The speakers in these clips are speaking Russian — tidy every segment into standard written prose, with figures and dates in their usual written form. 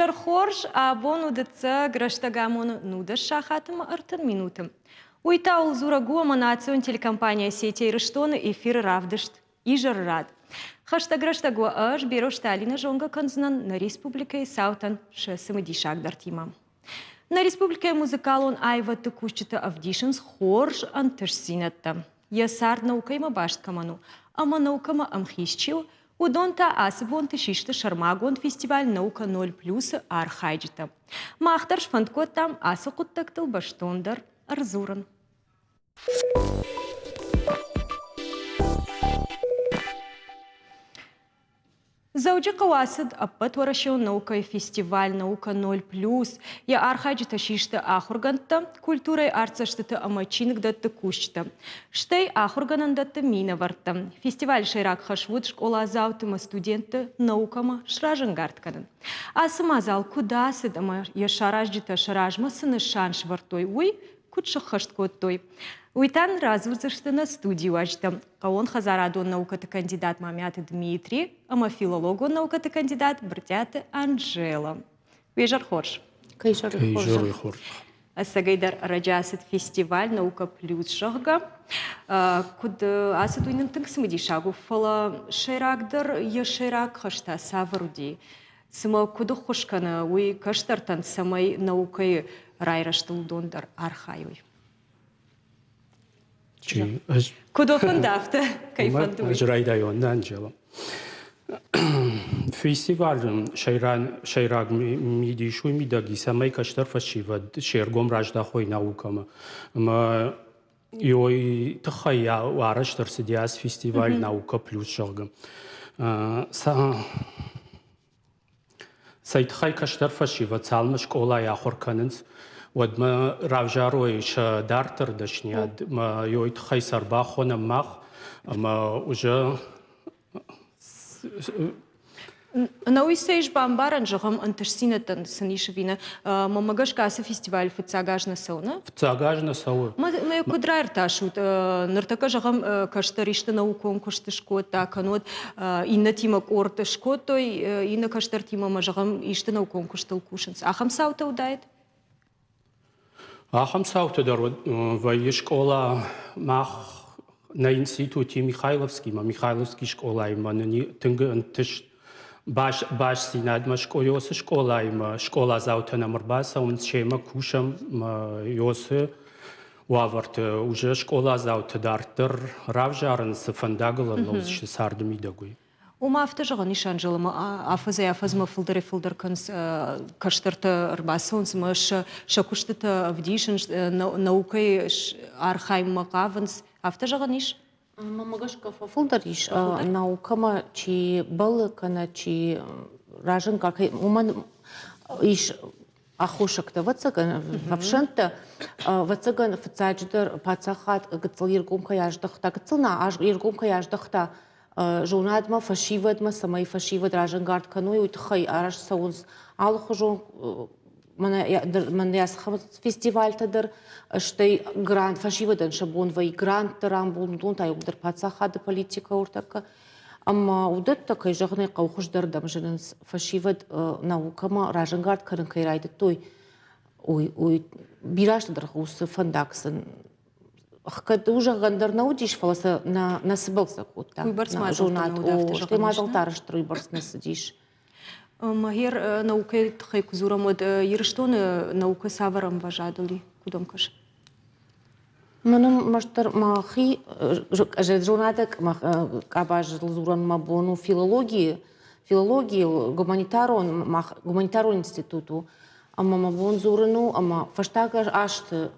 Вежар хорж, а бону дца граштагамон нуда шахатым артын минутым. Уйта улзура гуама национ телекомпания сетей рыштоны эфир равдышт. Ижар рад. Хашта граштагуа аж беро Сталина жонга конзнан на республикой Саутан шесымы дишак дартима. На республике музыкалон айва тыкущита авдишинс хорж антышсинатта. Ясар наукайма башткаману, ама наукама амхищил, удонта асыбон тышишты шармагон фестиваль наука 0+ архайджита. Махтарш фанткоттам асы куттактыл баштондар арзуран. Зауджи кавасад аппат варашион наука и фестиваль наука 0+. Я архайджита шишта ахурганта, культурой арцаштата амачинг датта кущта. Штей ахурганан датта мина варта. Фестиваль шайрак хашвуд школа заутыма студенты наукама шражангарткадан. Асыма зал кудасад ама я шаражджита шаражмасыны шанш вартой уй, кутша хашткоттой. Уйтан развузышты на студию аждам. Каон хазарадон наукаты кандидат мамяты Дмитрий, ама филологон наукаты кандидат бртяты Анжела. Вежар хорш. Кайжар хорш. Асагайдар раджасит фестиваль наука плюс шахга. Куд асад уйнын тыңсымыди шагу фала шайрагдар я шайраг хашта саваруди. Сыма куду хошкана уй каштартан самай наукай райраштыл дондар архайуй. Кудо фандафта кайфантуй. Ажрайдайон Анжела. Фестиваль шайраг мидишуй мидаги самай каштар фашивад шергом раждахой наукама. Ма йой тхая вараштар сидиас фестиваль наука плюс шагам. Сайтхай каштар фашивад салма школа яхорканынс. Вот мы равжаруй ш дартер дашняд, мы йойт хайсарбахона мах, мы уже. На уйсейш бамбаран жахам анташсинатан санишевина, мамагаш каса фестиваль в цагажна сауна. В цагажна сауна. Мы кудрайр ташут, нартака жахам каштаришта наукон кашташкот, так анот инна тима корташкот, той инна каштар тима мажахам ишта наукон каштал кушанс. Ахам саута удает? Ахам саута дарод в школа мах на институте Михайловский, Михайловский школа има не тынга антиш баш синад ма школа школа има школа заута номер баса он шема кушам йосы ваварт уже школа заута дартер равжаран сфандагла лоз сардми дагуй. Ума автожаган ишанжалама афазма филдер канс каштарта арбасонс маш шакуштата вдишен наукай архайм макаванс автожаган иш. Мамагашка филдер иш наукама чи балкана чи ражен как уман иш ахушакта вацаган вообще-то вацаган фцадждер пацахат гцл иргумка яждахта гцлна аж иргумка яждахта журнадма фашивадма самай фашивад ражангард кануй уйтхай араш саунс алхужон man ясхам фестиваль тадыр штей грант фашивадан шабон вай грант тарамбун дун тай удер пацахады политика уртака амма удет такай жагнай каухуждар дамжынс фашивад наукама ражангард карын кайрайды той уй бираштадыр хусы фандаксын Хкад уже гандар наудиш фаласа на сыбылса кутта. На журнат о что мазал тараш тройбарс на сидиш. Магер наука тхай кузура мод ерштоны наука саварам важадали кудомкаш. Манум маштар махи журнатак кабаж зуран мабону филологии гуманитарон институту ама мабон зурану ама фаштага ашты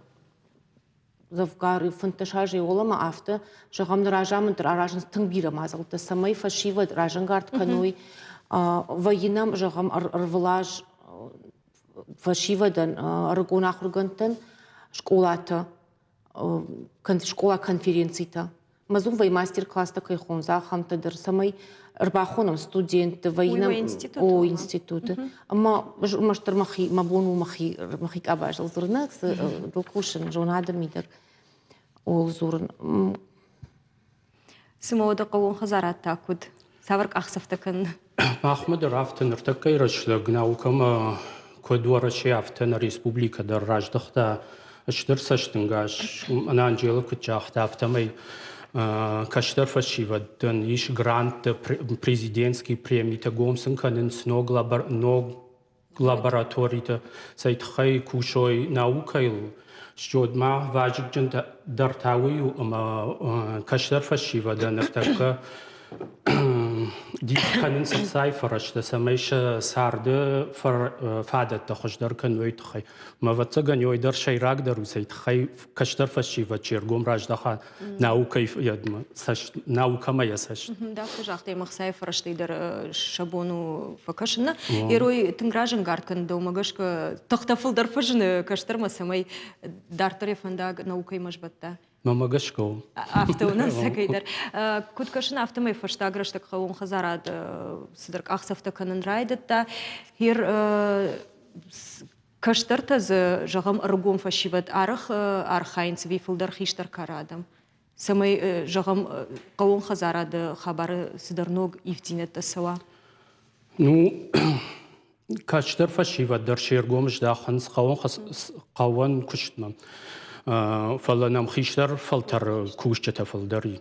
Завгары фанташажи олама авто, жагамны ражамын аражын тыңбира мазалты самай фашивад ражангард кануй вайинам жагам арвлаж фашивадан аргонахургантан школата школа конференцията. Мазум вай мастер-класс такой хонза хамтадыр самай рбахоном студенты вайинам о институты. Ама маштар махи мабону махи кабажал зурнак с долкушен жонадыр мидер ол зурн. Самода кавон хазарат такуд. Саварк ахсафтакан Махмуд рафтен ртакайраш гнаукама кодуараши афтен республика дар раждахта штырсаштынгаш ананжела кучахта автомай каштар фашиваден иш грант президентский премита гомсен канен сног лабораторита сайтхай кушой наукайл شود ما واجب جند در تاوی و کشتر فشی و دنفتک دیگر کنن سعی فرشته سمیش سرده فادت تخش در کنوی تخی ما وقت گنیوی در شیراک در روزی تخی کشتر فشی و چیرگم راج دخان ناوکی یادم سش ناوکا ما یسش. دکتر جاخته مخسای فرشته در شبونو فکشنه ایروی تنگراجن گارد کن دو مگش که تختفل در فجن کشتر ما سمی در طرف انداگ ناوکی مشبته. ما مگش کو. افتونه سکیدر. کد کشن افتمه فشتاگرش تک خون خزارد صدر آخسفته کنن رایدت تا هیر کشتر تز جغم ارگوم فشیبت آرخاینس ویفل در خیشتر کارادم. سمی جغم قوم خزارد خبر صدر نوگ ایفتینت تسوا. نو کشتر فشیبت در شیرگومش داخنس قوان کشتم. فلانم خیشتر فلتر کوشته فلدری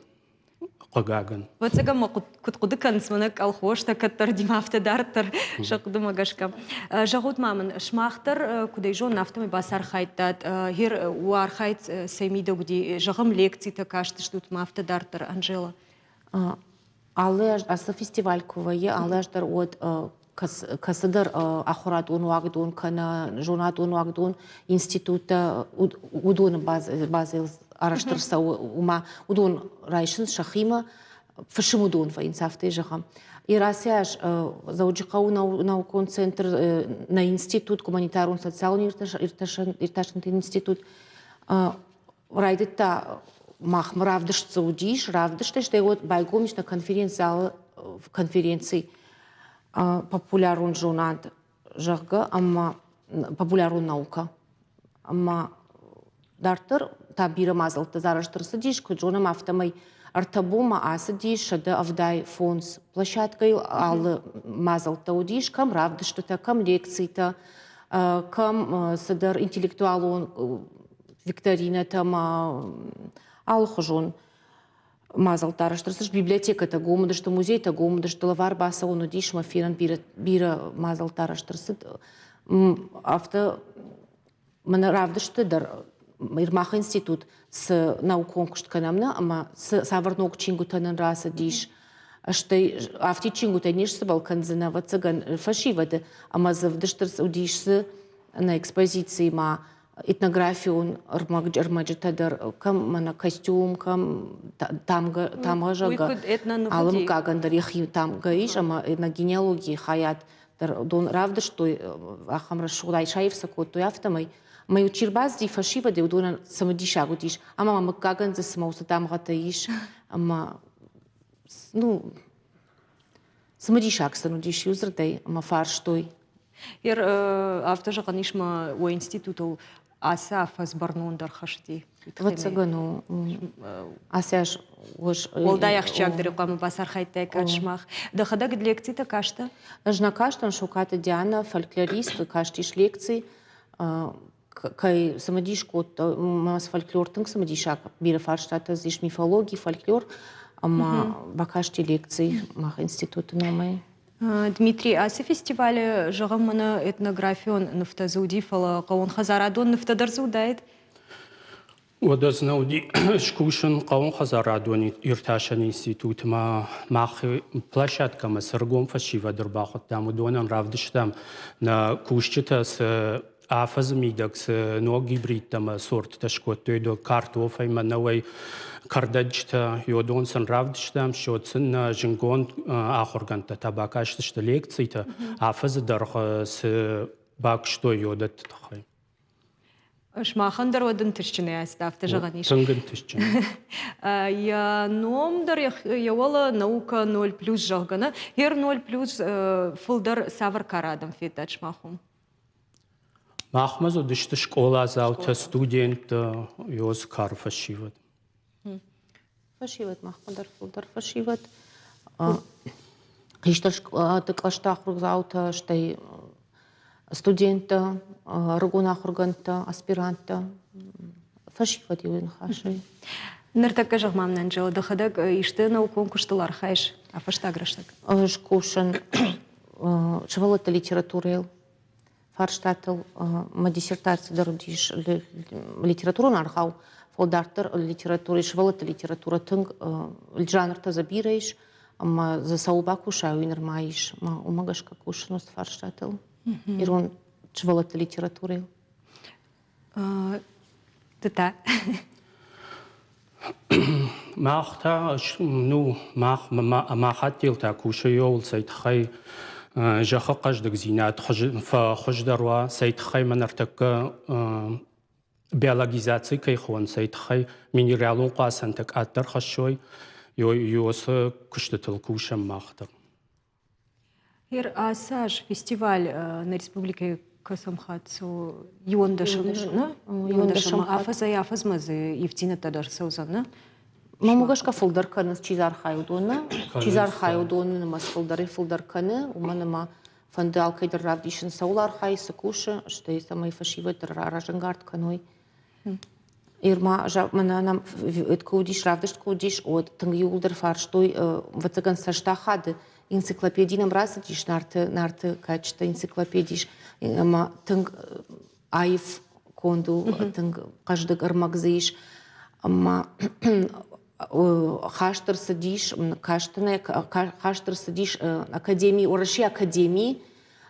قاگن. واتساق ما قد كنت منك الخوش تكتر دي مافت دارتر شقد ما قشكم جاهود ما من شماختر كده يجون نفط من باسر خيطات هير وار خيط سيميدو بدي جاهم ليكتي تكاشت شتوت مافت دارتر أنجيلا. على أصل فيستيفال كويه على أجدر ود كصدر أخرادون واقدون كنا جوناتون واقدون إنستيتوت ودون باز أرشتر سو وما ودون رايشن شخيمة فشمودون فإنسافتي جخم إراسياش زوجي قو نو كونسنتر نا إنستيتوت كومانيتارون социалный إرتاشن إنستيتوت رايدتا مах равдыш цаудиш равдыш что вот байгомиш на конференции популярун журнат жагга амма популярун наука амма дартер табира мазалта зараштырсы диш кujona автомай артабума асыдиш шада авдай фонс площадкой ал мазалта удиш кам равдышта кам лекцийта кам садар интеллектуалун викторина там ал хожун мазал тараштырсыш библиотеката гомдышты музейта гомдышты лавар баса оны диш мафиран бира мазал тараштырсы авто мана равдышты дар Ирмах институт с науконкушт канамна ама с саварнок чингутанан раса диш аштай авти чингутаниш с балканзына вацаган фашивады ама завдыштырс удишсы на экспозиции ма этнографию армаджитадар кам мана костюм кам тамга жага алым кагандар яхи тамга иш ама на генеалогии хаят дар дон равда что ахамра шудай шаевса кото автомай май учирбаз ди фашива де удона самодишагу диш ама мама каган за самоуса тамгата иш ама ну самодишак стану диш юзрдай ама фарштой Ир автожага нишма у институту асафас барнундар хашти. Вот цагану асяж уж. Волдаях чагдыр кам басар хайтай качмах. Дахада гид лекции та кашта. Жна каштан шуката Диана фольклорист каштиш лекции. Кай самодишко мас фольклор тынг самодишак бира фарштата зиш мифологии фольклор ама бакашти лекции мах институты намай. Дмитрий, а се фестивале жагамана этнографион нафтазуди фала каун хазарадон нафтадарзудайт? ودزنودي شكوشن قوم خزارادوني إرتاشن إنستيتوت ما ماخ بلاشات كما سرقوم فشيفا درباخت دامو دونان رافدشتام نا كوشتا س آفز ميدك س نوغي بريتما سورت تشكوت دويدو كارتو فايما نوي كاردجتا يودون سن رافدشتام شوتسن جنگون آخرغانتا تاباكاشتشتا ليكتسيتا آفز درخ س باكشتو يودت تخي Шмахандер один тисячний ставте жаганіш. Тенген тисячний. Я номдар я вала наука 0+ жагана. Хер 0+ фулдар савар карадам фитач махум. Махмазу дишты школа завта студент йоз кар фашиват. Фашиват махмадар фулдар фашиват. Киштер тыкашта ахургзаута, штай студента, рагуна ахурганта, аспиранта. Фашиват юин хаши. Ныртакка жағмамнан жылы дұқыдық ішті наукон күштілар қайш, афашта граштық. Шкушен швалата литературел. Фарштател ма диссертация дорудиш литературу нархау. Фолдартер литература, швалата литература тынг жанрта забираешь. Ама за сауба кушаю нормаиш, ма умагашка кушану с фарштател. Ирон швалата литературел. Тыта. Махта, ну, махатил так ушиол сайтхай жаха каждый зинат хождарва сайтхай манартак биологизация кайхон сайтхай минералун қасан так аттар хашой юосы күштетил кушам махта. Хер асаж фестиваль на республике Касамхатсу юондашын, юондашын афаза афазмазы евтина тадар саузаны. Мамугашка фолдарканы чизар хайудона, чизар хайудона нама фолдары фолдарканы, уманама фандал кайдар равдишин саулар хай сакуша, что есть самый фашивет ражангард каной. Ирма жабмана нам откудиш равдиш кудиш от тангюлдер фарштой ватаган саштахады. Энциклопедии нам разадишь, нарты качество энциклопедиш, ама тынг айф конду, тынг каждый гармагзиш, ама хаштер садиш, хаштер садиш академии, ураши академии,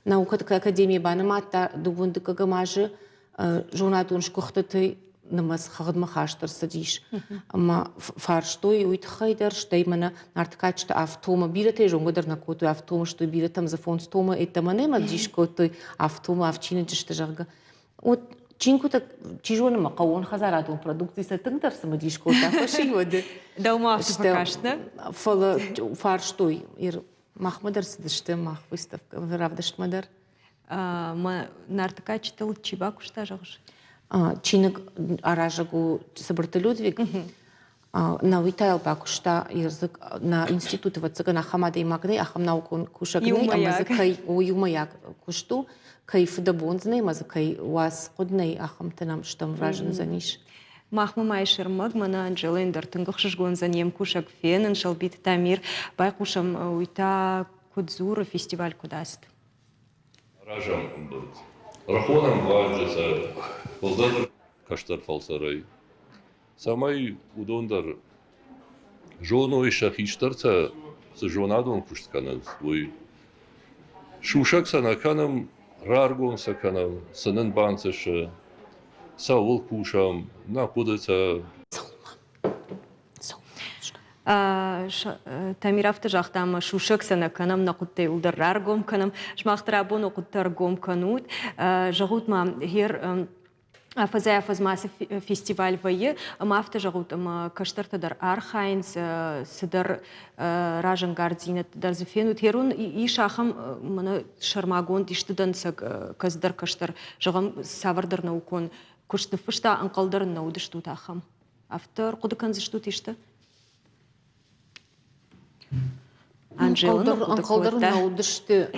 наука академии банамата, дубунды кагамажи, журнатун шкухтаты, намаз хагадма хаштер садиш. Ама фарштой уйтхайдер, штеймана нарткачта автома бирате, жонгодар на коту автома, что биратам за фон стома, это манема диш котой автома, авчина дишта жарга. Вот чинку-то чижона макаон хазаратун продукции сатыңдар сама диш кота, фашиводы. Да ума автопакашна. Фала фарштой, ир махмадар садышты, мах выставка, вравдаштмадар. Нартака читал чибаку что жагыш. Чиник аражагу Сабарта Людвиг на Витайл Бакушта язык на институте вацагана Хамада и Магны, ахам наукун кушагны, а мазыкай у юмаяк кушту, кайф да бонзны, мазыкай уаз кудней, ахам танам штам вражен за ниш. Махма майшер магмана Анджелендер, тынгахшишгон за нем кушак фенен, шалбит тамир, байкушам уйта кудзура фестиваль кудаст. Ражам был. Рахонам ваджаса, полдазар каштар фалсарай. Самай удондар жоно и шахиштарца с жонадон куштканаз. Ой, шушак санаканам, раргон саканам, санан банцаша, саул кушам, накудаться. Тамирафта жақтам шушак санаканам нақутте улдарраргом канам, шмахтрабон оқуттаргом канут, жағутма хер афазмасы фестиваль вайы, мафта жағутам каштартадар архайнс, сыдар ражан гардзинат дар зефенут, херун и шахам мана шармагон диштыдансак каздар каштар, жағам савардар наукон, куштыфышта анқалдар наудышту тахам. Автор қудыкан зышту тишты? Анкалдар наудышты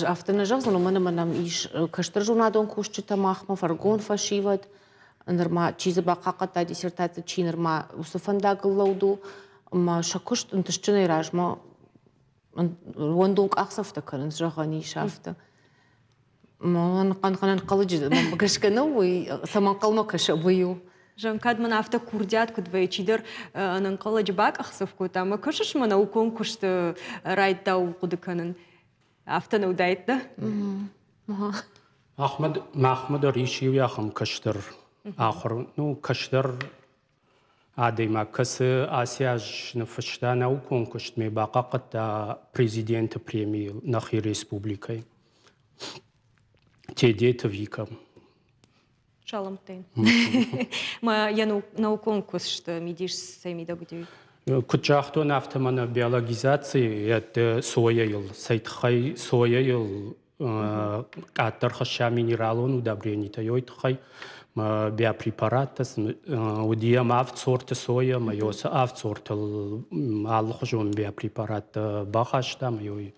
автона жазлы, но манам иш каштар журнадон кушчита махма, фаргон фашиват, норма чиза бақақата диссертация чи норма усафанда гыллауду, ма шакушт ынтышчыны ражма, вандунг ақсафта карын жағани шафта. Ман қанқанан қалыжы, мам гашкана уй, саман қалма каша бою. Жанкад мана авто курдят кудвей чидер нанкала джбак ахсовку там кашаш мана у конкурс райта у кудыканын авто наудайтта. Махмад риши яхам каштар ахр ну каштар адема касы асияж нафшта на у конкурс ме бақақат президент премии нахи республикой. Тедет вика. Шаломтейн. Ма я на конкурс что медиш сами догдей. Кучахто нафтамана биологизации это сояил сайтхай сояил катар хаша минералон удобрение тойт хай биопрепаратас удия мафт сорта соя майоса афт сорта алхожон биопрепарат бахашта майой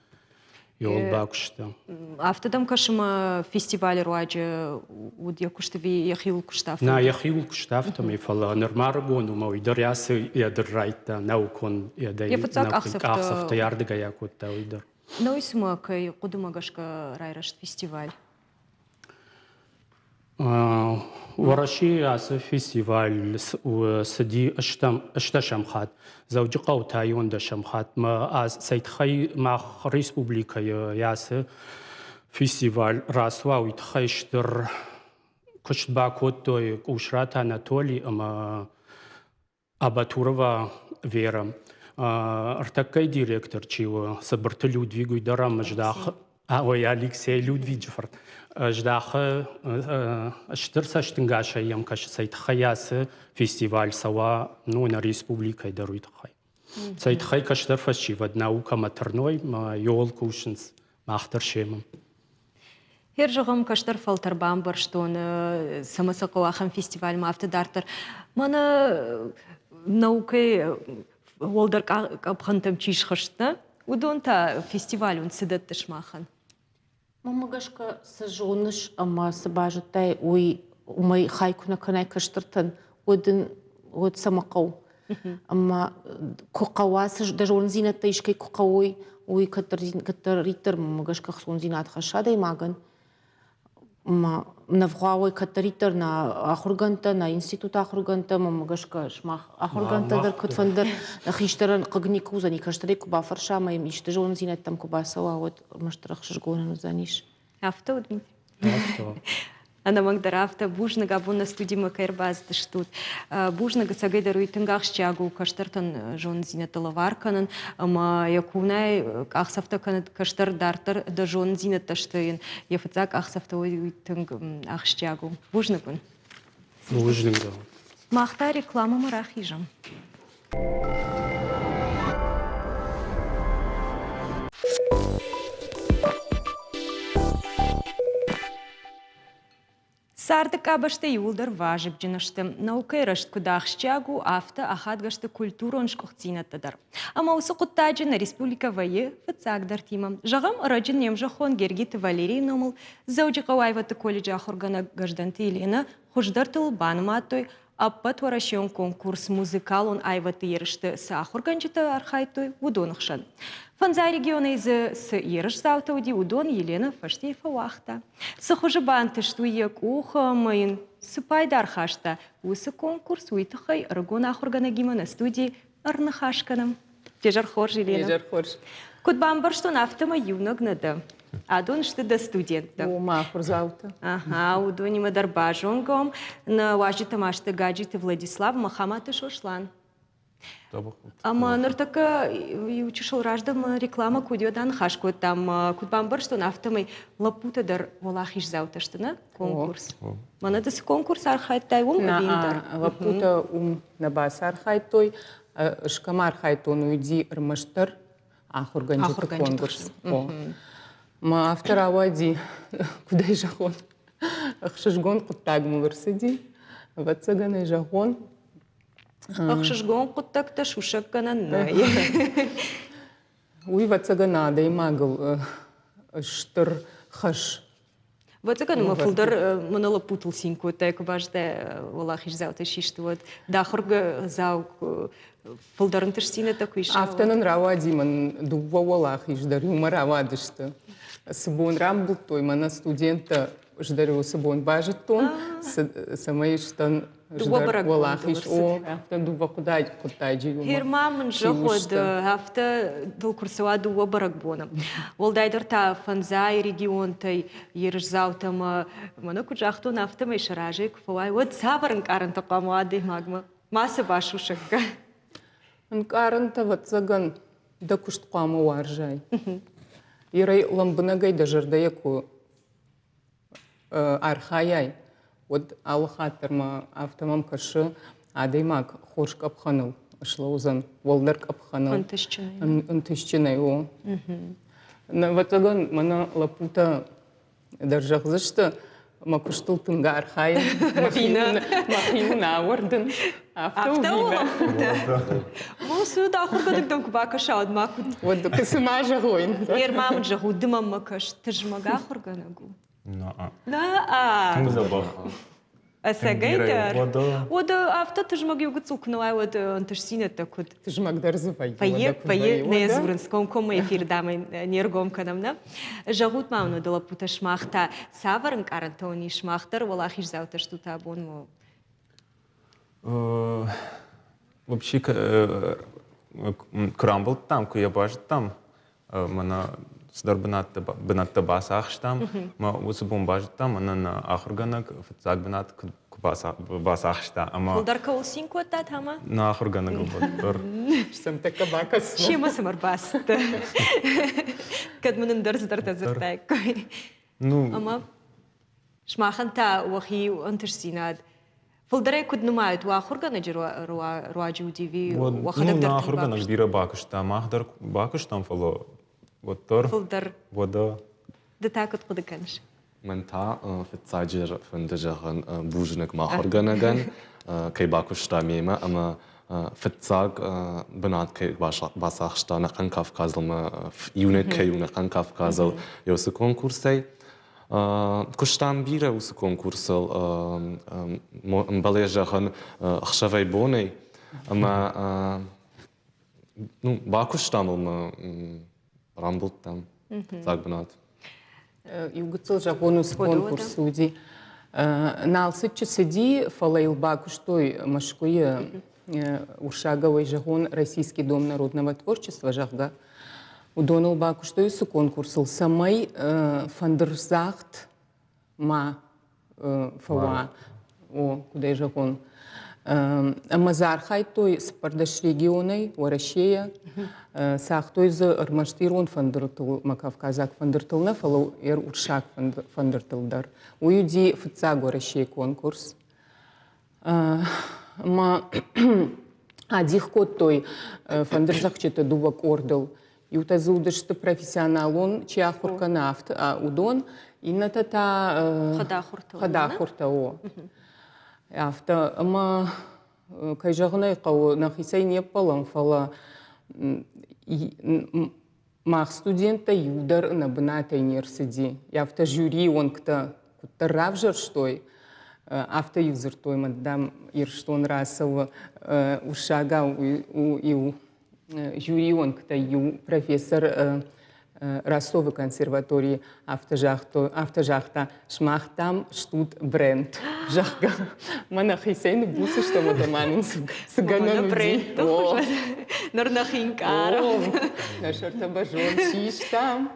يول باكشتا Автодам кашыма фестиваль руаджы уд якуштави яхил куштаф. نا يخيل كشتافتا ميفلا نرمارغون وما يدر ياسي يدر رايتا ناوكون يدي يفتاك أخسفتا ياردغا ياكوتا ويدر Но исма кай кудумагашка райрашт фестиваль. ورشي ياس فيستيفال وسدي اشتا شمخات زوجي قو تايون دا شمخات ما سيتخي مع ريسبوبليكا ياس فيستيفال راسوا ويتخيشتر كشت باكوتو وشرات اناتولي اما اباتورова вера артакай директор чего собрты Людвигу дарам ждах ой Алексей Людвигов ждах штырсаштынгаша ям каш сайт хаясы фестиваль сава ну на республика дарует хай сайт хай каштар фестиваль наука матерной ёлкушинс махтаршем Хержогам каштар фалтар бамбар штон самасакоахам фестиваль мафта дартар мана наукай волдар капхантам чишхашта удонта фестиваль он сидат ташмахан Мамагашка сажоныш, ама сабажатай, ой, умай хайкуна канай каштыртан, од самакау. Ама кукавасыш, даже он зинат таишкай кукавой, ой, катаритер, мамагашка хон зинат хашадай маган. Ма навгауай катаритер на ахурганта, на институт ахурганта, мамагашка шмах ахурганта дар кутфандер, на хиштаран кагнику за никаштарей куба фаршама, им иште жон зинат там куба сава, вот маштарах шашгона заниш. Авто удмит. Ана магдара авто бужнага бунна студии макайрбаз дыштут. Бужнага сагайдару итынгах щагу каштартан жон зинаталаварканын, ама якунай ахсафта каштар дартар да жон зинаташтыйын. Яфыцак ахсафта итынг ах щагу. Бужнагун. Бужнага. Махта реклама марахижам. Сардык абашты юлдар важып жинышты. Наукай рашт кудахщагу авто ахадгашты культурон шкухцинаттадар. Ама усы куттаджи на республика вайы фыцагдар тимам. Жағам раджин немжахон Гергит Валерий номыл зауджи қауайваты колледжа ахургана гажданты Елена хуждартыл баныматтой аппат варашион конкурс музыкалон айваты ерышты сахурганчыты архайтой удонықшан. Фанзай региона из ерыш заутауди удон Елена Фаштеева вахта. Сахужы бантышту ек уха майын сыпайдар хашта. Усы конкурс уйтыхай рыгон ахургана гимана студии арнахашканым. Тежар хорж, Елена. Тежар хорж. Кут бамбарштон автома юнагнада. Адон шты до студента. Ума хурзаута. Ага, удони мадарбажонгом на важита машты гаджиты Владислав Махаматы Шошлан. Ама нартака и учишал раждам реклама кудиодан хашку там кудбамбар что нафтамай лапута дар волахиш зауташтана конкурс. Мана дас конкурс архайтай виндер. Лапута на бас архайтой шкамар хайтон уйди рмаштар ахурганчик конкурс. Ма автора вади куда и жахон. Ахшашгон куттагму версиди. Вацаган и жахон. Ахшашгон куттакта шушаккана най. Уй вацагана да и магл штыр хаш. Вацаган мафулдар манала путал синку так важда волахиш заута шиштуат. Да хорга заук фулдарн ташсина такой ша. Автонан равади ман дува волахиш дарю маравадышты. Сабон рамбл той мана студента ждарю сабон бажетон самай штан ждар волахиш о автон дува кудай жию. Хирмамын жоход авто дул курсова дува баракбона. Волдайдар та фанзай регион тай ерш заутама мана куджахтон автомай шаражи кфавай вот саварн каранта камади магма маса башушакка. Каранта вацаган да кушт кама варжай. Ирай ламбынагай да жардаяку архаяй. Вот алхатырма автомам кашы адаймак хош капханыл. Шлаузан волдар капханыл. Антышчинай о. Вацаган мана лапута даржах зашты ما كشتل تنقار خاين مخيونا وردن أفتوه مو سود آخر قدك دم كباك شاد ما كنت ودو كسمع جهوين غير ما متجهود دم ما كش ترجمة آخر قنقو لا لا تنزبخ أساقيتر ودا ودا أفتا ترجمة يوجد سوكنا ودا أنتش سينة تكود تجمع درز فاي فيه نيزورنسكم كم يفير دامين نيرجوم كنامنا جهود ما منو دلا بوتش ماختا سافرن كارنتوني شماختر ولا خيش زاوتش تابون مو вообще крамбл там, куя баш там, мана бенат табас ахштам, ма усубум баш там, мана на ахурганак фцаг бенат бас ахшта, ама Удар каусин куата тама на ахурганак бутор. سم تكباكس شي ما سمر باست كد من ندرس درت زرتاك Ну, أما شماخن تا وخي وأنتش سيناد فلدري كد نمايت وآخر كنا رواجو دي في وخدك на درت ахурганак дира бакышта, махдар бакыштам фало, бутор, فلدر вода. دتاكد قدكنش من تا في التاجر فندجهن بوجنك ما خرجناجن كي باكوش تاميما أما في التاج بنات كي باش أخشتنا قن كافكازل ما يونت كي يونت قن كافكازل يوس كونكورسي كشتام بيرة وس كونكورسل مبلجهن خشفي بوني أما نو باكوش تامل ما رامبلت تام تاج بنات يوجد جابونوس كونكورس سودي نالسيتش سيدي фалаил бакуштой машкуя ушаговый жагон Российский дом народного творчества жагга удонул бакуштой су конкурсыл самай фандерзахт ма фала о куда жагон Амазархай той спардаш регионой Россия сахтой за армаштирон фандертл Макавказак фандертлна фалу уршак фандертлдар уюди фцаго Россия конкурс ма адих кот той фандерзахчета дубак ордел ютазудышты профессионал он чиахурканафт а удон инната хадахурта о Авто, ама кайжагнай кау нахисай не полам фала мах студента юдар на бната универсиди. Авто жюри он кто равжер штой, авто юзер той мадам ирштон расов ушага у жюри он кто ю профессор Ростовой консерватории автожахта шмахтам штут бренд жахга мана хисейн бусы что мы таманин сгаnan бренд норнахинкар нашарта бажон шиштам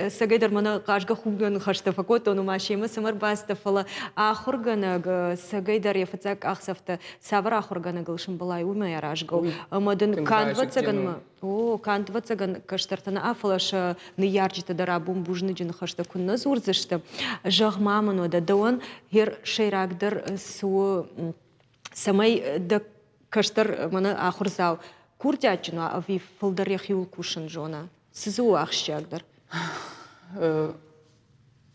سجدر منا قاشقة خوبن خشت فكوت ونو ماشي مسمر باست فلا آخر جنا سجدر يفتك أخسفت سافر آخر جنا قلشن بلاي وما يراجعو مدن كان واتسجن ما كان واتسجن كشترتنا أفلاش نيارجت درابون بوجن جن خشت كنا زور زشت جاغ مامن ودا دوان هير شيراك در سو سماي د كشتر منا آخر زاو كوردياتنا أفي فلدر يخيول كوشن جونا سزو أخشياقدر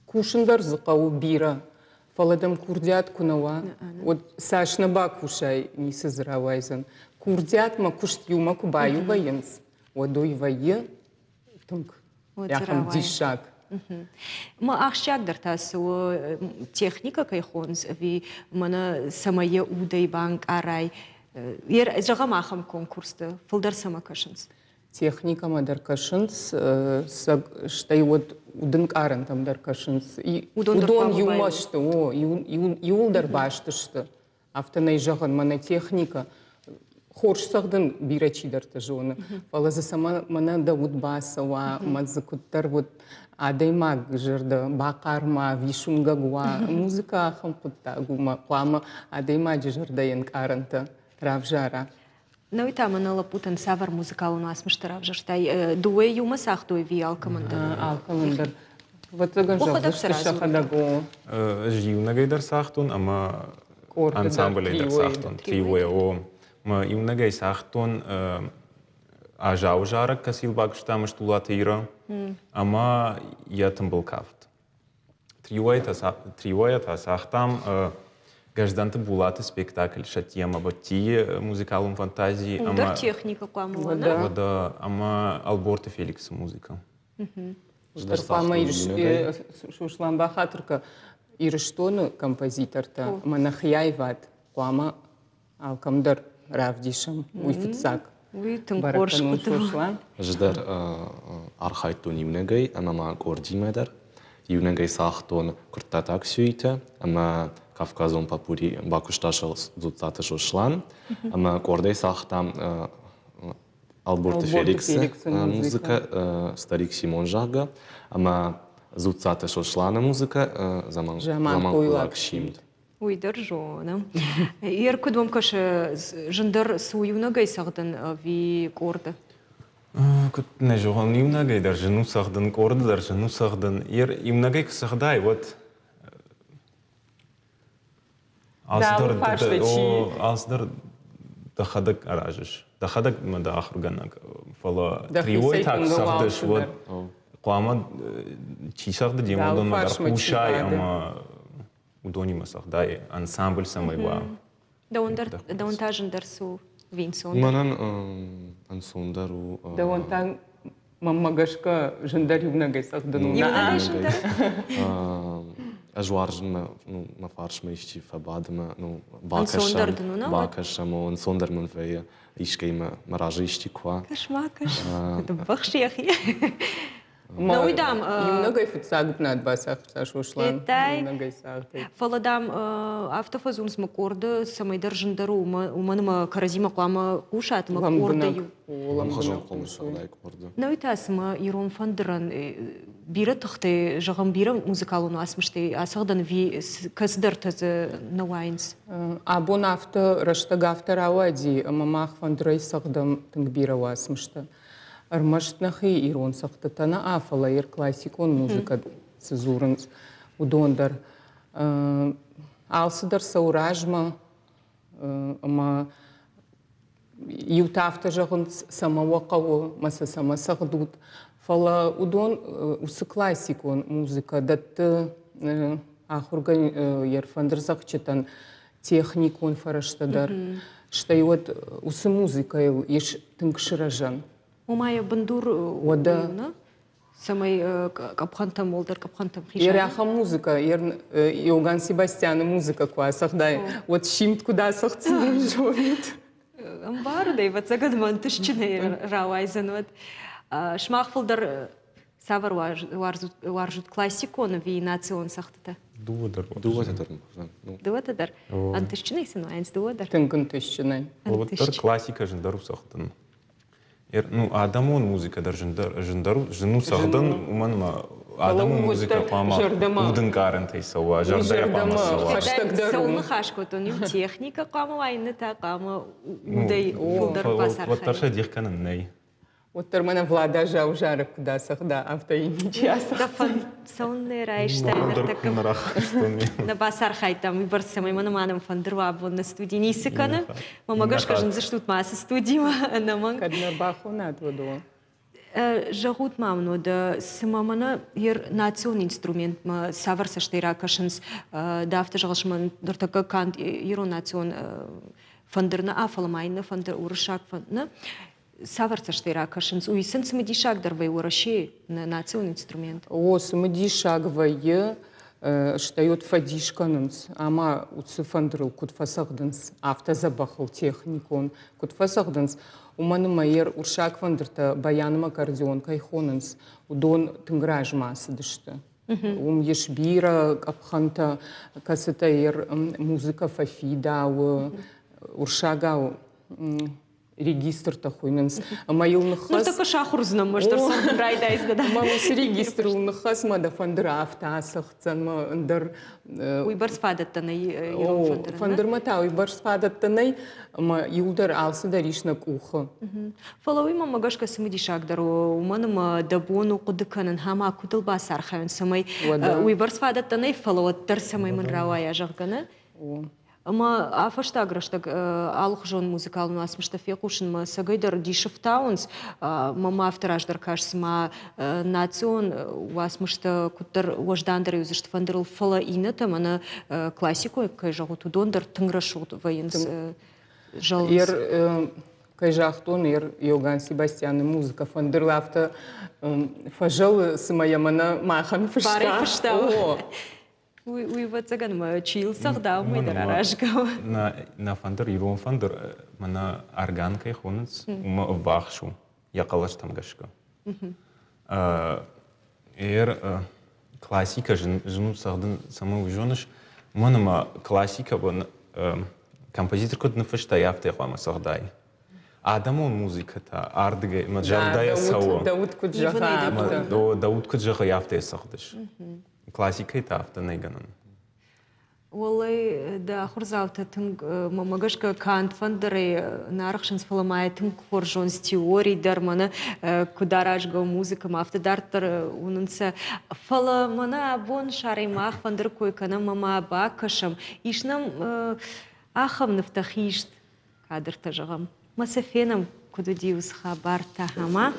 كوشندر زقاو بيرا فلادم كورديات كنوا ود ساشنا با كوشاي نيس زراوايزن كورديات ما كوشت يوما كوبايو باينس ودوي вайе тунк яхам дишак ما أخشياقدر تاسو техника كيخونز في منا سماية ودي بانك أراي ير جغا ماخم конкурс فلدر سما كشنز техника мадаркашынс штай вот удын каран там даркашынс удон юмашты о юлдар баштышты автонай жаган мана техника хоршсагдын бирачидарты жоны фалаза сама мана да удбасова мазыкуттар вот адаймаг жырды бакарма вишунгагуа музыка хампуттагума плама адайма жырдаен каранты равжара Ну и там она лапутан савар музыкал у нас мштарав жаштай дуэ юма сахтой ви алкамандер. Алкамандер. Вот это же шахадаго. Живна гайдар сахтун, ама ансамбль гайдар сахтун. Тривое о. Ма юна гай сахтун ажау жарак касил багштам штулатира. Ама я там был кафт. триоя тасахтам гражданты булаты спектакль шатема бати музыкалум фантазии Удар техника куаму, Да. вода ама Алборта Феликса музыка. Штарпама шушлан бахатырка ирыштоны композиторта манахяйват куама алкамдар равдишам уйфитсак. Уй, тым Бараканун коршкуту. шушлан. Ждар архайтон юнегай, ама кордимедер. Юнегай сахтон куртатак сюйте, ама Кавказон папури бакушташал зуцаты шушлан, ама кордей сахтам Алборта Феликса музыка, старик Симон Жага, ама зуцаты шушлана музыка, заман кулак шимд. Уй, держона. Ир кудвам каше жындар суюна гайсағдан ви корды. Не жоған имнагай дар жену сахдан корды дар жену сахдан ир имнагай ксахдай вот аздар дахадак аражиш дахадак мада ахурганак фала триой так сахдаш вот қуама чисахда демодон мадар кушай ама удонима сахдай ансамбль самайва Даунта жындар су винсон. Манан ансондару Да он там мамагашка жындар юнагай сахдан. Юнагай жындар? Ажуаржын ма фаршма ищи фабадма, Ансондар дынуна? бакашам, ансондар мен вея ишкейма маражи ищи ква. Кашмакаш. Это бахшехи. Да уйдам. Юнагай фитсаг над басах шушлан. Итай. Юнагай сахтай. Фаладам автофазун смакорды самайдар жындару уманыма каразима қуама кушат ма корды. Ламхажан қолы сағдай корды. Наутасыма ирон фандыран биры тұқты жағын биры музыкалуну асмышты асығдан ви кыздыр тазы науайынс. Абон авто раштаг автор ауади мамах фандрай сагдам тынг бира асмышты. Армаштнахи ирон сақтатана афала ир классикон музыка цезурынс удондар. Алсыдар сауражма ама Ютафта жағын самауақауы, маса сағдуд. Фала удон усы классикон музыка, датты ахурган ерфандыр зақчытан техникон фараштадар. Штай вот усы музыка еш тыңкшыражан. Умая бандур Ода. самай капхантам олдар, капхантам Ер хишан. аха музыка, ер Иоганн Себастьяна музыка ква сахдай. Вот шимт куда сахцин жонит. Амбар, да и вот загадман тышчины рауайзен вот. Шмахфулдар савар варжут классикон ви национ сахтата. дуодар Дуатадар. Дуатадар. Антышчины сен айнс дуадар. Тыңгын тышчынай. вот дар классика жындару сахдан адамон музыка дар жындару жену сахдан уманма адаму музыка пама удын карантай сава жардая пама сава Сауны хашкотон им техника қама айны та қама удай фулдар вот пасархай. тарша дихканын ней Вот термана влада жау жарык куда сахда автоимичиаса. Дафан сауны райштайнер такым. На басархай там и барсамай манаманом фандырва бон на студии нисыканы. Мамагаш кажын заштут масы студима наман. Кадна бахуна тводу. Жагут мамно да сымамана ер национ инструмент ма савар саштайра кашынс дафта жағышман дұртака кант еро национ фандырна афаламайны фандыр урышак фандна савар саштайра кашынс уйсын сымадишак дарвай ураши на национ инструмент. О, сымадишагвайы штайот фадишканынс, ама уцы фандрыл кутфасагдынс, автозабахал техникон кутфасагдынс. Уманы майер уршак фандырта баяным аккордеон кайхонынс, удон тынграж масы дышты. Еш бира апханта касыта ер музыка фафидау, уршагау регистр тахуйнынс. Майылнықыз... Ну, так шахур знам, может, райдайз да. Мамыс регистр улнықыз мада фандыра автасықцан, мандыр... Уйбарс фадаттаны ерон фандырын. Фандырмата уйбарс фадаттаны, юлдар алсы даришна кухы. Фалауи мамагашка сымадишак дару, уманым дабону кудыканын хама кудыл басар хайын самай уйбарс фадаттаны фалауаттар самай мын рауая жағганы. ما عفشت أقرشتك ألخجون مuzikal ناسمشت فيقوشن ما سجيدر ديشف تاونز ما أفتراش دركاش ما ناتسون واسمشت كتر وجداندر يوزشت فندرل فلا إينة أنا классику كجاهو تدوندر تنغرشوت وينس جال كجاهتون يوغان سيباستيان مузыка فندرلافتا فجل سمايا منا ما خن فشتا ويواتسجن ما تشيل صغدا وما يدرى راشقا на фандер ирон фандер мана органкой хонец ума вахшу якалаш там гашка классика жину сагдын сама ужоныш манама классика бон композитор код нафышта яфте хама сагдай адамон музыката ардыгы маджардая сау Дауд Куджаха Дауд Куджаха яфте сагдыш классика тафта найганан والله دا خرزاوتا تنگ مگشکا کانت فندری نارخشنس فلمای تنگ خورجونس تیوری در من کداراج گو موزیک مافت دارتر اوننسا فلا منا بون شاری ماخ فندر کوی کنم مما باکشم ایشنم آخم نفتخیشت کادر تجرم مسافینم کدو دیوس خبر تهما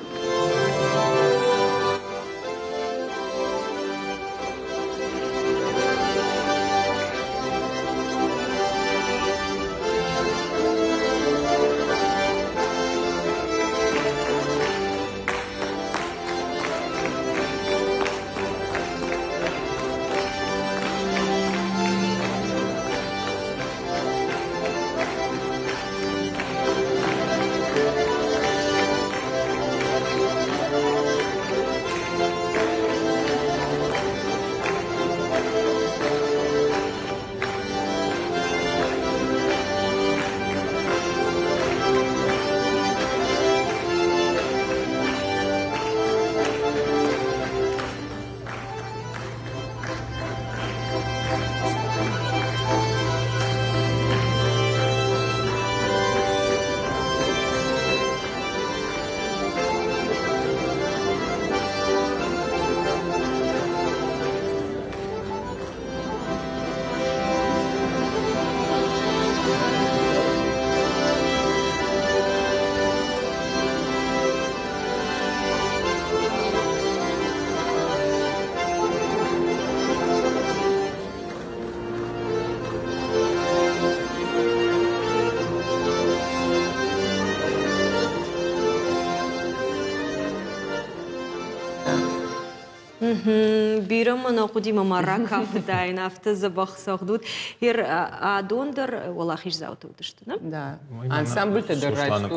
بيرم أنا قديمة مرة كافتا نافتا زبخ سخدود هير عدوندر والله خيش زاوتو تشتنا Да. Ансамбль تدرج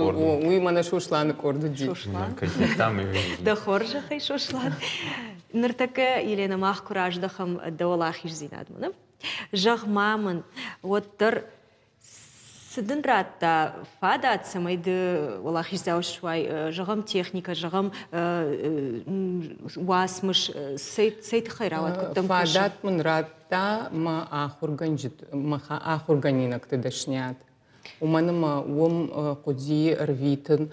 ويمنا شوشلان كوردو دي. ده خورجة خي شوشلان نرتكا إلينا ماخ كراج دخم الدولة خيش زيناد منا جغ مامن وتر سدن راتا فادات سمايد والله خيش زاو شوي جغم تكنيكا جغم واسمش سيت خيراوات قدام فادات من راتا ما آخر غنينك تدشنيات ومنما قدي رفيتن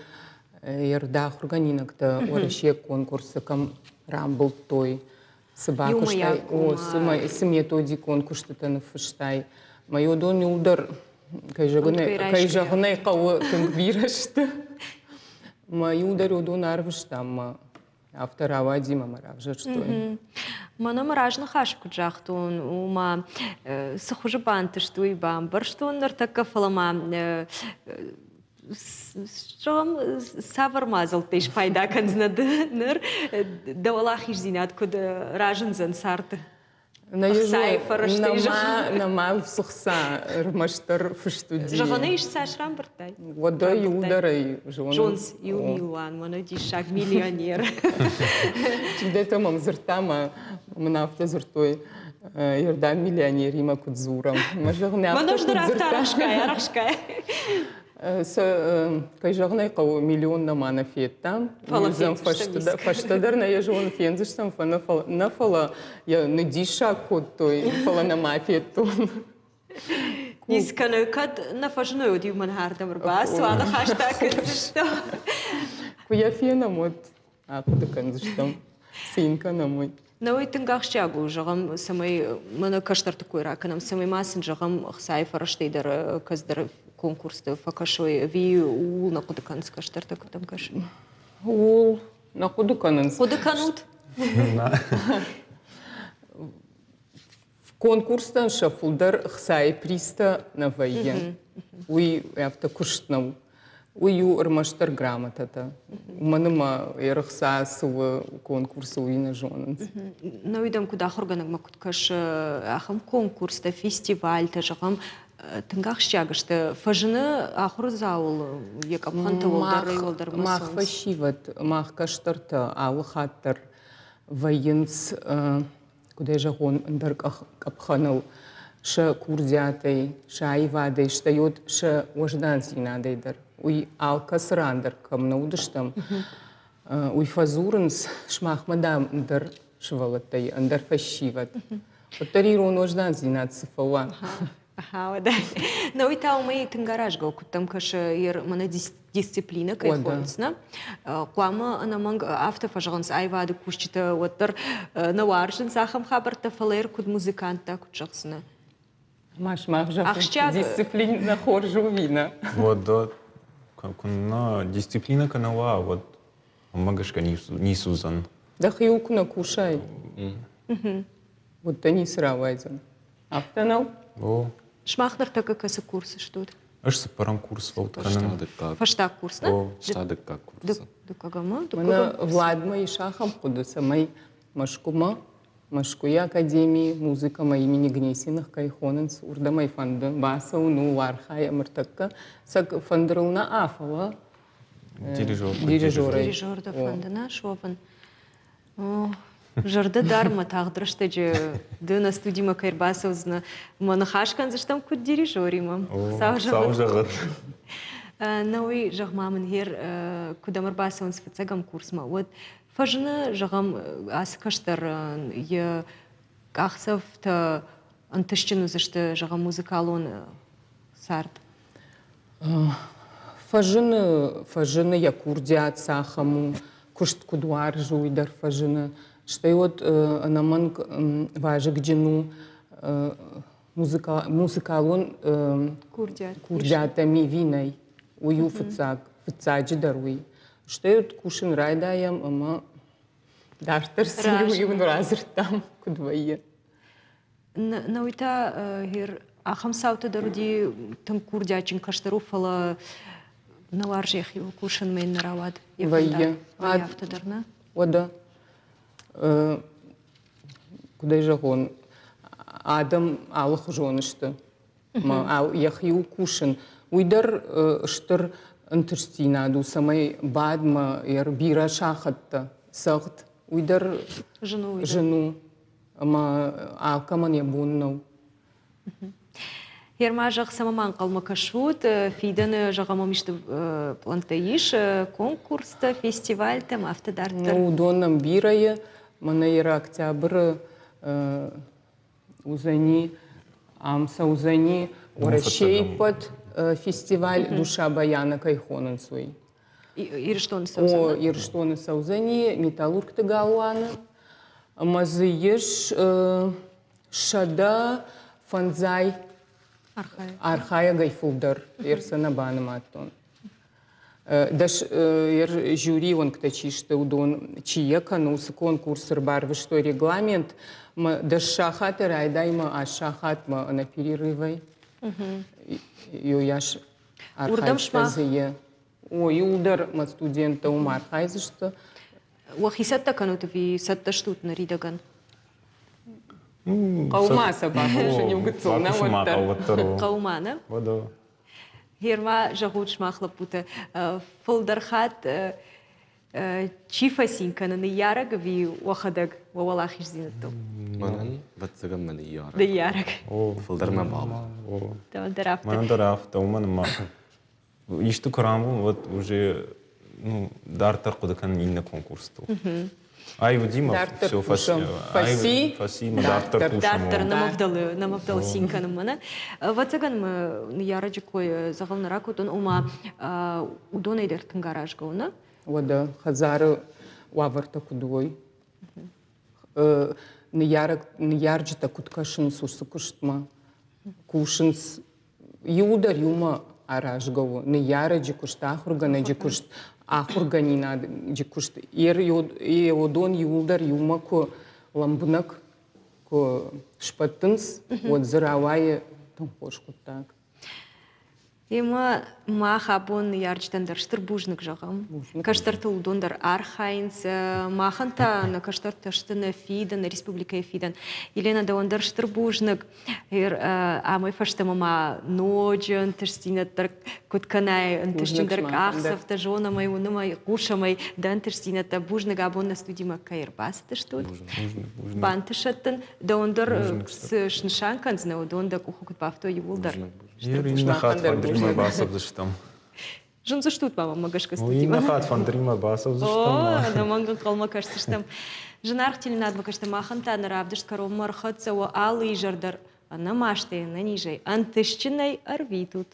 يردا آخر غنينك تا ورشي конкурс كم رامبل توي سباكوشتاي سميتودي конкурс تنفشتاي ما يودون يودر كي جغني قوة تنكبيرشت ما يودر يودون عرفشتام автор авади мама равжерштуй. Мана маражна хашку джахтун ума схуже бантыштуй бамбарштун нартака фалама شام سفر مازل تیش پیدا کنند نر دولاخیش زینات کد راجن زن سرت. نما وسخسا رمشتر فشتودي. جهانيش ساشرام برتاي. ودا يودري جونز يوميلان مانا ديشاك مليونير. تبدأ تمام زرتاما منافت زرتوي يردان مليونير ما كنت زورم. ما جهني ما نقدر أفتح رشكاي. كي جغني قو مليون نما فيتا وزن فاشتدرنا يجون فينزشتم فنفلا يا نديشا كوتوي فلا نما فيتون نيسكنا كد نفجنو يودي من هاردا برباس وهذا خاشتا كنزشتم كويا فينا موت أخذ كنزشتم سين كنا موي Науи тынгахшчагу жағам самай мана каштар такой раканам самай масын жағам хсай фараштейдер каздар конкурсты факашой ви ул на кудыканс каштар такутам каш. Ул на кудыканын. Кудыканут? В конкурстан шафулдар хсай приста на вайен. Уй авто куштнау. Уй армаштар грамотата. Маныма ерхса сува конкурсу уйна жонанс. Науидам куда хорганак макут каш ахам конкурста фестиваль та жағам тынгахшчагышты фажыны ахур заул якапхан таволдар йолдар Мах фашиват, мах каштарта, алхаттар военс, куда жагон андар капханал, ша курдятай, ша айвадай, штайот, ша ождан синадайдар. Уй алкасрандер камнаудыштам, уй фазурынс шмахмадам андар швалатай, андар фашиват. Оттарирон ождан зинад сифала. Ага, да. Науи тау мэй тынгаражгау кутам каш ер мана дисциплина кайхонсна. Куама анаманг автофажганс айвады кушчита оттар наваршын сахам хабарта фалер куд музыканта кучаксына. Маш жа Ахщаг- дисциплина хоржу вина. Вот, да. Куна дисциплина канала, вот. Магашка не сузан. Да хиукна кушай. Вот они сравайзан. Автонал? О, Шмахнар така касы курсы штут. аж сапарам курс волтканам. Фаштак курсна? О, Штадык как курсы. Дукагама? Мана Владма и Шахам худаса май машкума, машкуя академии музыка ма имени Гнесиных кайхоненс урда май фанды басау ну вархая мартакка сак фандрылна афала Дирижер. дирижеры. Дирижерда фандана шопан. Жарды дарма тағдырышты же дына студима кайрбасовзна манахашкан заштам куд дирижерима. Сау жағыт. Науи жағмамын хер кудамар басовын сфацагам курсма. Вот фажны жағам асыкаштар е ақсав та антышчыну зашты жағам музыкалон сард. Фажыны якурдят сахаму, кушт кудуар жуйдар фажыны. Штайот анаманг важык джину музыкалон курдятами винай. Ую фыцаджи даруй. Штайот кушин райдаям, ама дартар силуюн разыртам кудвайе. Науита хер ахам саута даруди тым курдячин каштару фала наваржех его кушин мен наравад. Вайе. Автодарна. Ода. Куда жагон? Адам алых жонышты. Ал яхиу кушин. Уйдар штыр антырстинаду самай бадма ер бира шахатта сахт. Уйдар жену. Ама алкаман ябуннау. Ерма жақ самаман қалма кашут, фиданы жағамамишты плантаиш, конкурста, фестиваль, там автодартар. Ну, донам бирая, мана ера октябрь узани, амса узани, уращейпат фестиваль душа баяна кайхонан свой. Ирштон О, саузана? ирштоны саузани, металлург тыгалуана, мазыеш шада фанзай архая гайфулдар, ерсана баным аттон. Даш ер жюри он ктачишты удон чиека, ну с конкурсыр бар, вы что регламент, даш шахат райдайма, а шахат ма на перерывай. Юяш архайстазые. О, юлдар ма студента умар хайзышты. Уахисатта кануты ви сатта штут на ридаган. Каума сабаха, уже не угцона вот. Каумана? Вода. Ерма жағуд шмахла пута. Фылдархат чифасинка на яраг ви уахадаг вавалахиш зинатту. Манан бацагам мани яра. Да яраг. Фылдарма баба. Там дарафта. Мана дарафта, уман Ишты крамбу, вот уже, ну, дартар кудакан инна конкурсту. Ай, Вадимов, все, фаси, дартар Дартар кушамо. намавдал синка намана. Вацаган мы яраджикой загална ракутон ума удона идер тынгаражгауна. Вода хазары уаварта кудой. неярджита куткашин сусукуштма, кушинс юдар юма аражгаву, неяра джикушт ахургана джикушт ахурганина джикушт одон юлдар юма ко ламбунак ко шпатынс вот заравае томпошку так. Има махабон ярчтандар штырбужник жағам. Каштарты удондар архайнс, маханта на каштарты штына фидан, республика фидан. Елена да ондар штырбужник. Амай фашта мама ноджан, тыштинаттар кутканай, тыштиндар ахсав, тажона май, унымай, кушамай, дан тыштинатта бужник абон на студима кайрбас тыштут. Бантышаттын, да ондар шншанканз на удонда кухукут павто юлдар. Ирина хат фандрима басов заштам. Жон заштут мама магашка Ирина хат фандрима басов заштам. О, да манга калма кажется штам. Женар тилинад макашта маханта на равдыш кором мархатса о алы жардар. Ана маште на нижей антышчиной арвитут.